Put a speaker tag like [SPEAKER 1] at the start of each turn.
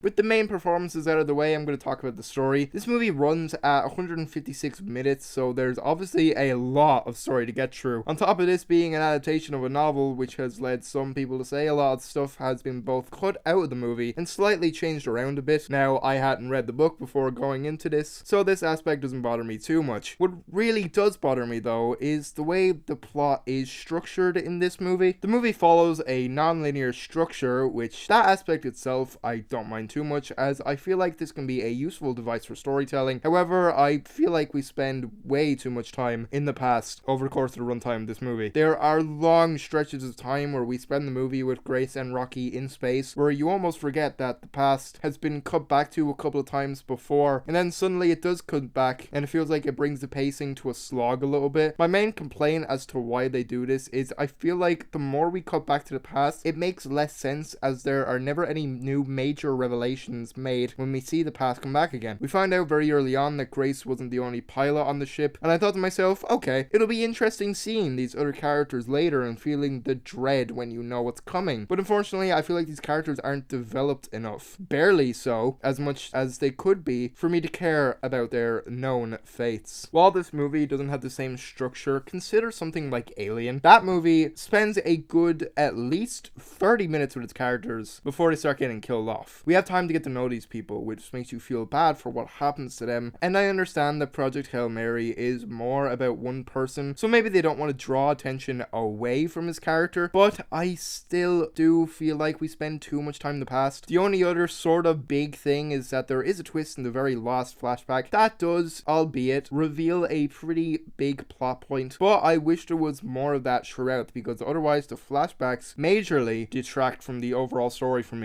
[SPEAKER 1] With the main performances out of the way, I'm going to talk about the story. This movie runs at 156 minutes, so there's obviously a lot of story to get through. On top of this being an adaptation of a novel, which has led some people to say a lot of stuff has been both cut out of the movie and slightly changed around a bit. Now, I hadn't read the book before going into this, so this aspect doesn't bother me too much. What really does bother me, though, is the way the plot is structured in this movie. The movie follows a non-linear structure, which that aspect itself I don't mind too much, as I feel like this can be a useful device for storytelling. However, I feel like we spend way too much time in the past over the course of the runtime of this movie. There are long stretches of time where we spend the movie with Grace and Rocky in space, where you almost forget that the past has been cut back to a couple of times before, and then suddenly it does cut back, and it feels like it brings the pacing to a slog a little bit. My main complaint as to why they do this is I feel like the more we cut back to the past, it makes less sense, as there are never any new major revelations made when we see the past come back again. We find out very early on that Grace wasn't the only pilot on the ship, and I thought to myself, okay, it'll be interesting seeing these other characters later and feeling the dread when you know what's coming. But unfortunately, I feel like these characters aren't developed enough, barely so, as much as they could be, for me to care about their known fates. While this movie doesn't have the same structure, consider something like Alien. That movie spends a good at least 30 minutes with its characters before they start getting killed off. We have time to get to know these people, which makes you feel bad for what happens to them, and I understand that Project Hail Mary is more about one person, so maybe they don't want to draw attention away from his character, but I still do feel like we spend too much time in the past. The only other sort of big thing is that there is a twist in the very last flashback that does, albeit, reveal a pretty big plot point, but I wish there was more of that throughout, because otherwise the flashbacks majorly detract from the overall story for me.